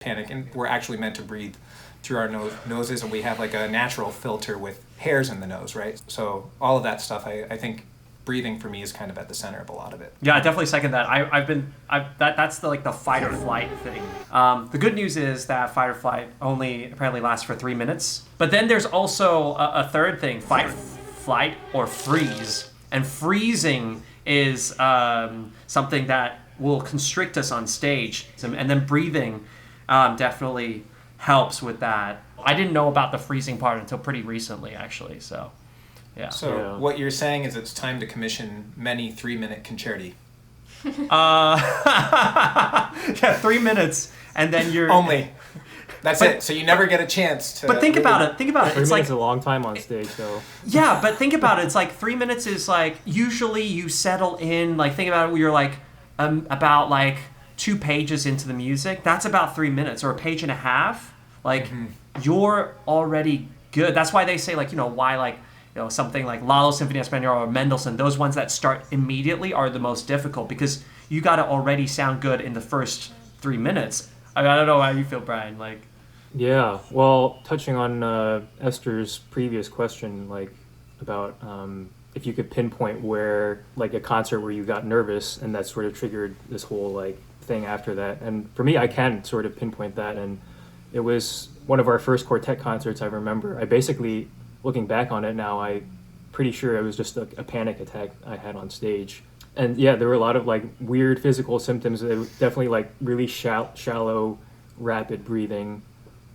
panic, and we're actually meant to breathe through our noses, and we have like a natural filter with hairs in the nose, right? So all of that stuff, I think breathing for me is kind of at the center of a lot of it. Yeah, I definitely second that. That's the fight or flight thing. The good news is that fight or flight only apparently lasts for 3 minutes. But then there's also a third thing: fight, flight, or freeze. And freezing is something that will constrict us on stage, and then breathing definitely helps with that. I didn't know about the freezing part until pretty recently, actually. So. Yeah. So what you're saying is it's time to commission many 3-minute concerti. Yeah, 3 minutes, and then you're only. That's it. So you never get a chance to. But think about it. 3 minutes is a long time on stage, though. Yeah, but think about it. It's like 3 minutes is like usually you settle in. Like think about it. You're like about like 2 pages into the music. That's about 3 minutes or a page and a half. Like you're already good. That's why they say like why like. Something like Lalo Symphony Español or Mendelssohn, those ones that start immediately are the most difficult because you got to already sound good in the first 3 minutes. I don't know how you feel, Brian. Like, yeah. Well, touching on Esther's previous question, like about if you could pinpoint where, like a concert where you got nervous and that sort of triggered this whole like thing after that. And for me, I can sort of pinpoint that. And it was one of our first quartet concerts. I remember. I basically. Looking back on it now, I'm pretty sure it was just a panic attack I had on stage. And yeah, there were a lot of like weird physical symptoms. It was definitely like really shallow, rapid breathing.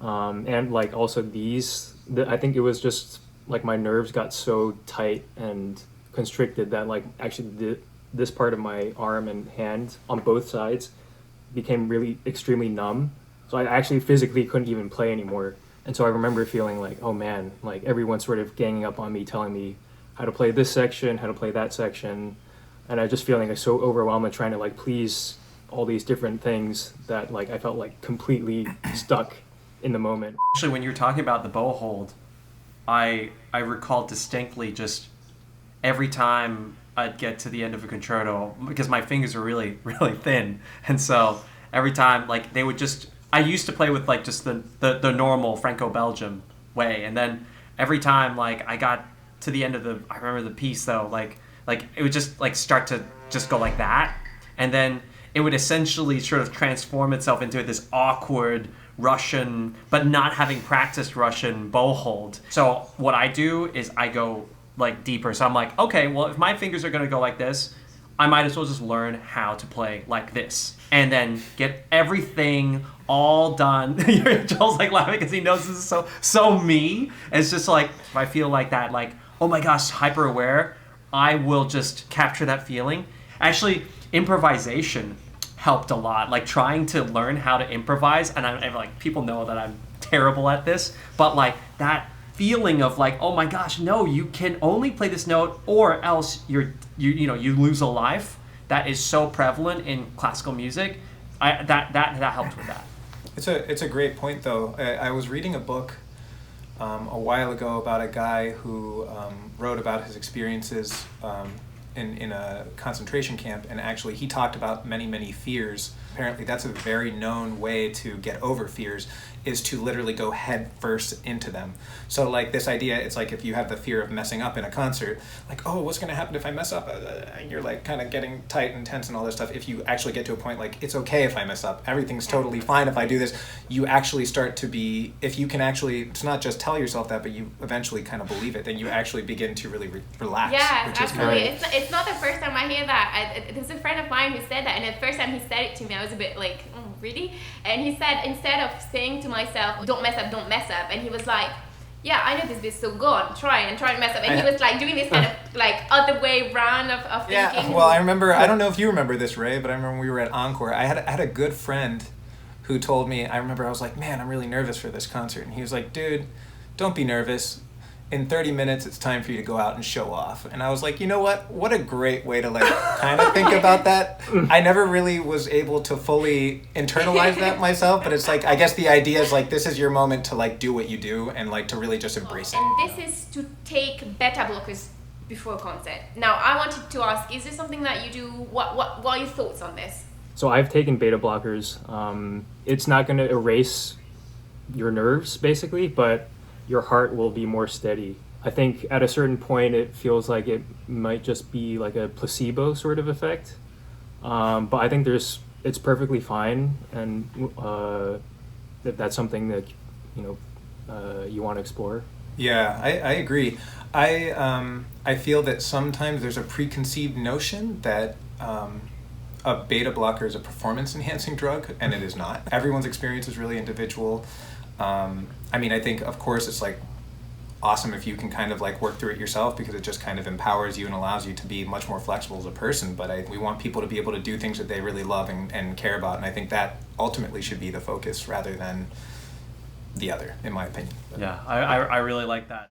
And like also I think it was just like my nerves got so tight and constricted that like actually this part of my arm and hand on both sides became really extremely numb. So I actually physically couldn't even play anymore. And so I remember feeling like, oh man, like everyone's sort of ganging up on me, telling me how to play this section, how to play that section. And I just feeling like so overwhelmed and trying to like please all these different things that like I felt like completely stuck in the moment. Actually, when you were talking about the bow hold, I recall distinctly just every time I'd get to the end of a concerto, because my fingers were really, really thin. And so every time like they would just... I used to play with like just the normal Franco-Belgium way, and then every time like I got to the end of I remember the piece though, like it would just like start to just go like that, and then it would essentially sort of transform itself into this awkward Russian, but not having practiced Russian bow hold. So what I do is I go like deeper. So I'm like, okay, well if my fingers are gonna go like this, I might as well just learn how to play like this, and then get everything all done. Joel's like laughing because he knows this is so me. It's just like if I feel like that, like oh my gosh, hyper aware, I will just capture that feeling. Actually, improvisation helped a lot. Like trying to learn how to improvise, and I'm like people know that I'm terrible at this, but like that feeling of like oh my gosh, no, you can only play this note or else you lose a life. That is so prevalent in classical music. That helped with that. It's a great point though. I was reading a book a while ago about a guy who wrote about his experiences in a concentration camp, and actually he talked about many fears. Apparently that's a very known way to get over fears, is to literally go head first into them. So like this idea, it's like if you have the fear of messing up in a concert, like, oh, what's going to happen if I mess up? And you're like kind of getting tight and tense and all this stuff. If you actually get to a point like, it's okay if I mess up, everything's totally fine if I do this, you actually start to be, if you can actually, it's not just tell yourself that, but you eventually kind of believe it, then you actually begin to really relax. Yeah, absolutely. It's not the first time I hear that. There's a friend of mine who said that, and the first time he said it to me, I was a bit like, oh, really? And he said, instead of saying to myself, don't mess up, and he was like, yeah, I know this bit, so go on, try and mess up. And he was like doing this kind of like other way round of thinking. Yeah, well, I remember, I don't know if you remember this, Ray, but I remember when we were at Encore, I had a good friend who told me, I remember I was like, man, I'm really nervous for this concert. And he was like, dude, don't be nervous. In 30 minutes, it's time for you to go out and show off. And I was like, you know what? What a great way to like kind of think about that. I never really was able to fully internalize that myself, but it's like, I guess the idea is like, this is your moment to like do what you do and like to really just embrace it. And this is to take beta blockers before a concert. Now, I wanted to ask, is this something that you do? What are your thoughts on this? So I've taken beta blockers. It's not going to erase your nerves, basically, but your heart will be more steady. I think at a certain point, it feels like it might just be like a placebo sort of effect. But I think it's perfectly fine, and if that's something that you want to explore. Yeah, I agree. I feel that sometimes there's a preconceived notion that a beta blocker is a performance enhancing drug, and it is not. Everyone's experience is really individual. I mean, I think, of course, it's like awesome if you can kind of like work through it yourself, because it just kind of empowers you and allows you to be much more flexible as a person. But we want people to be able to do things that they really love and care about, and I think that ultimately should be the focus rather than the other, in my opinion. Yeah, I really like that.